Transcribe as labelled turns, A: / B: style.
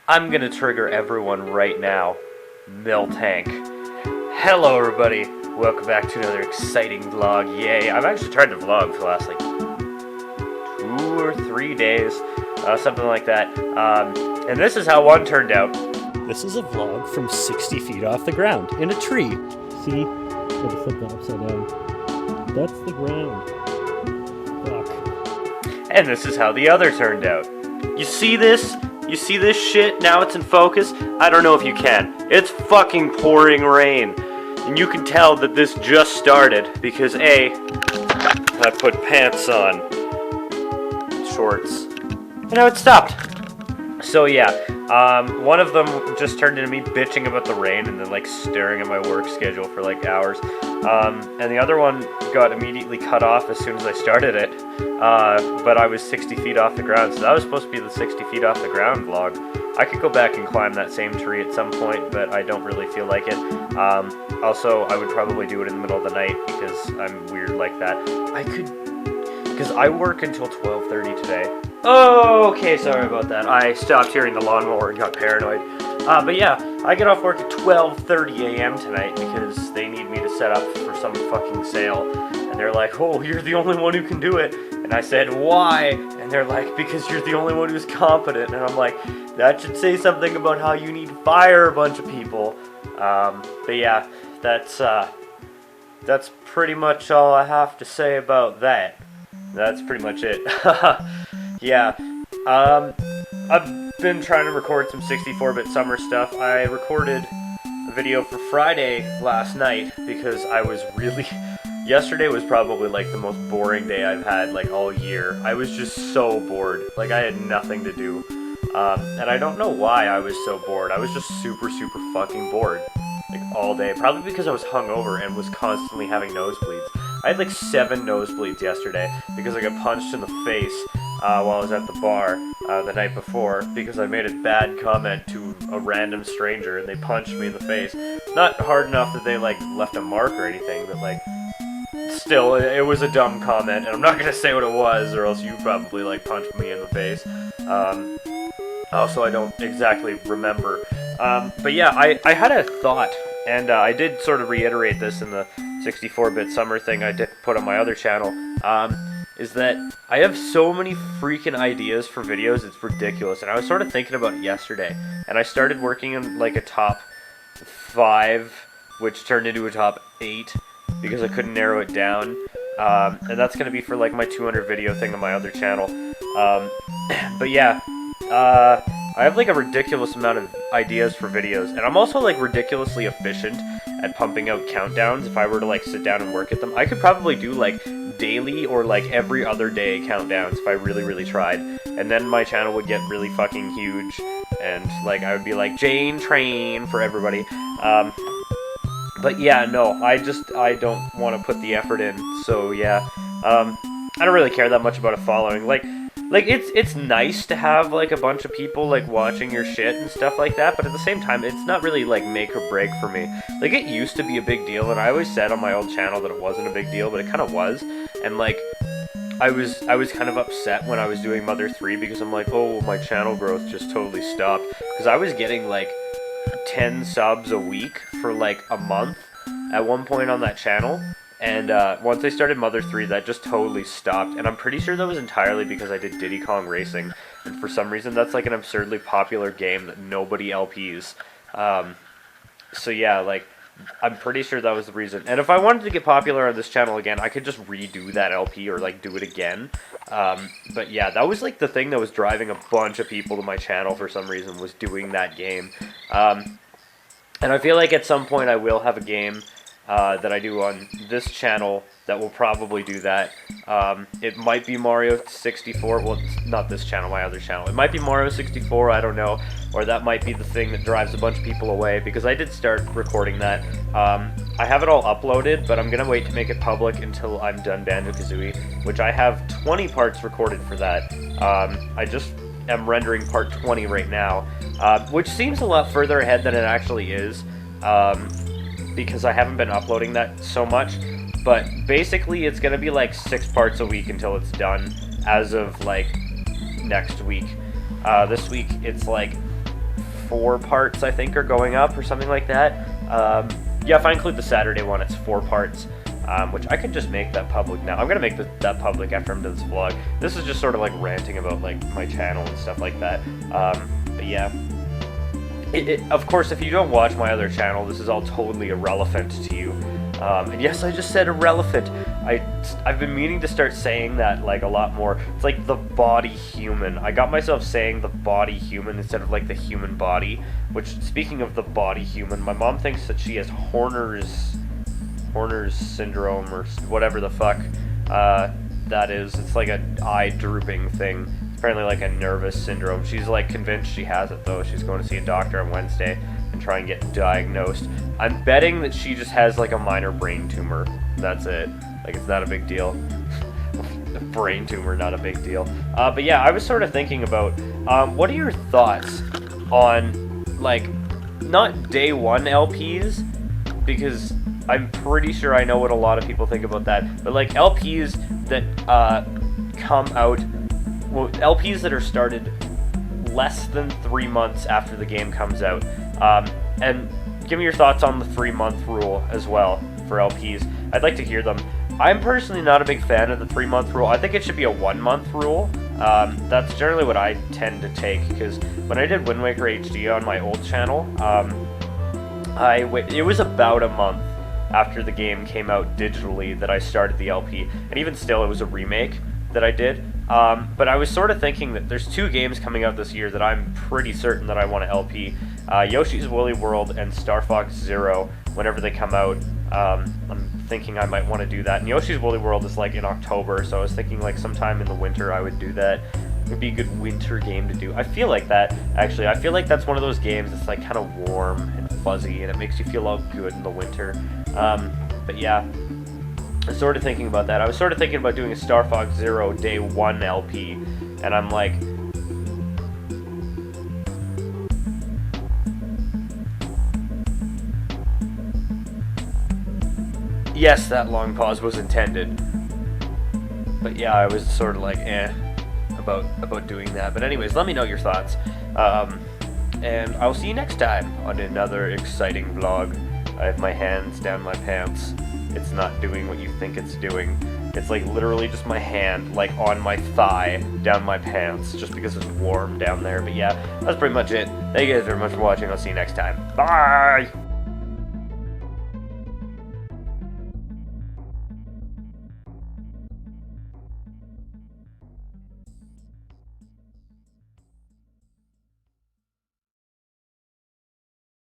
A: I'm gonna trigger everyone right now. Miltank. Hello everybody, welcome back to another exciting vlog, yay. I've actually tried to vlog for the last like 2 or 3 days, something like that. And this is how one turned out.
B: This is a vlog from 60 feet off the ground, in a tree. See? I'm gonna flip that upside down. That's the ground. Fuck.
A: And this is how the other turned out. You see this? You see this shit? Now it's in focus? I don't know if you can. It's fucking pouring rain. And you can tell that this just started because A, I put pants on, shorts, and now it stopped. So yeah, one of them just turned into me bitching about the rain and then like staring at my work schedule for like hours. And the other one got immediately cut off as soon as I started it. But I was 60 feet off the ground, so that was supposed to be the 60 feet off the ground vlog. I could go back and climb that same tree at some point, but I don't really feel like it. Also, I would probably do it in the middle of the night because I'm weird like that. I could, because I work until 12:30 today. Oh, okay, sorry about that. I stopped hearing the lawnmower and got paranoid. But yeah, I get off work at 12:30 a.m. tonight because they need me to set up for some fucking sale. And they're like, oh, you're the only one who can do it. And I said, why? And they're like, because you're the only one who's competent. And I'm like, that should say something about how you need to fire a bunch of people. But yeah, that's pretty much all I have to say about that. That's pretty much it. Yeah, I've been trying to record some 64-bit summer stuff. I recorded a video for Friday last night because I was really... Yesterday was probably like the most boring day I've had like all year. I was just so bored. Like I had nothing to do. And I don't know why I was so bored. I was just super fucking bored. Like all day. Probably because I was hungover and was constantly having nosebleeds. I had like 7 nosebleeds yesterday because I got punched in the face while I was at the bar the night before because I made a bad comment to a random stranger and they punched me in the face. Not hard enough that they like left a mark or anything, but like still, it was a dumb comment, and I'm not gonna say what it was, or else you probably like punched me in the face. Also, I don't exactly remember. But yeah, I had a thought, and I did sort of reiterate this in the 64-bit summer thing I did put on my other channel. Is that I have so many freaking ideas for videos, it's ridiculous. And I was sort of thinking about it yesterday, and I started working on like a top 5, which turned into a top 8. Because I couldn't narrow it down, and that's gonna be for like my 200 video thing on my other channel. But yeah, I have like a ridiculous amount of ideas for videos, and I'm also like ridiculously efficient at pumping out countdowns. If I were to like sit down and work at them, I could probably do like daily or like every other day countdowns if I really tried, and then my channel would get really fucking huge, and like I would be like Jane Train for everybody. But yeah, no, I don't want to put the effort in, so yeah, I don't really care that much about a following. Like it's nice to have like a bunch of people like watching your shit and stuff like that, but at the same time, it's not really like make or break for me. Like it used to be a big deal, and I always said on my old channel that it wasn't a big deal, but it kind of was, and like I was kind of upset when I was doing Mother 3 because I'm like, oh, my channel growth just totally stopped, because I was getting like 10 subs a week for like a month at one point on that channel, and once I started Mother 3 that just totally stopped, and I'm pretty sure that was entirely because I did Diddy Kong Racing, and for some reason that's like an absurdly popular game that nobody LPs. So yeah, like I'm pretty sure that was the reason. And if I wanted to get popular on this channel again, I could just redo that LP or like do it again. But yeah, that was like the thing that was driving a bunch of people to my channel for some reason, was doing that game. And I feel like at some point I will have a game that I do on this channel that will probably do that. It might be Mario 64, well, it's not this channel, my other channel. It might be Mario 64, I don't know, or that might be the thing that drives a bunch of people away, because I did start recording that. I have it all uploaded, but I'm gonna wait to make it public until I'm done Banjo-Kazooie, which I have 20 parts recorded for that. I just am rendering part 20 right now, which seems a lot further ahead than it actually is, because I haven't been uploading that so much. But basically it's gonna be like 6 parts a week until it's done, as of like next week. This week it's like 4 parts, I think, are going up or something like that. Yeah, if I include the Saturday one, it's 4 parts. Which I could just make that public now. I'm gonna make that public after I'm done this vlog. This is just sort of like ranting about like my channel and stuff like that. But yeah, of course, if you don't watch my other channel, this is all totally irrelevant to you. And yes, I just said irrelevant. I've been meaning to start saying that like a lot more. It's like the body human. I got myself saying the body human instead of like the human body. Which, speaking of the body human, my mom thinks that she has Horner's syndrome or whatever the fuck that is. It's like an eye drooping thing. It's apparently like a nervous syndrome. She's like convinced she has it though. She's going to see a doctor on Wednesday and try and get diagnosed. I'm betting that she just has like a minor brain tumor. That's it. Like, it's not a big deal. A brain tumor, not a big deal. But yeah, I was sort of thinking about what are your thoughts on like not day one LPs, because I'm pretty sure I know what a lot of people think about that, but like LPs that come out, well, LPs that are started less than 3 months after the game comes out, and give me your thoughts on the 3-month rule as well for LPs. I'd like to hear them. I'm personally not a big fan of the 3-month rule. I think it should be a 1-month rule. That's generally what I tend to take, because when I did Wind Waker HD on my old channel, it was about a month after the game came out digitally that I started the LP, and even still it was a remake that I did. But I was sort of thinking that there's 2 games coming out this year that I'm pretty certain that I want to LP. Yoshi's Woolly World and Star Fox Zero, whenever they come out. I'm thinking I might want to do that. And Yoshi's Woolly World is like in October, so I was thinking like sometime in the winter I would do that. It would be a good winter game to do. I feel like that, actually. I feel like that's one of those games that's like kind of warm and fuzzy, and it makes you feel all good in the winter. But yeah, I was sort of thinking about that. I was sort of thinking about doing a Star Fox Zero Day 1 LP, and I'm like, yes, that long pause was intended. But yeah, I was sort of like, about doing that. But anyways, let me know your thoughts. And I'll see you next time on another exciting vlog. I have my hands down my pants. It's not doing what you think it's doing. It's like literally just my hand like on my thigh down my pants just because it's warm down there. But yeah, that's pretty much it. Thank you guys very much for watching. I'll see you next time. Bye!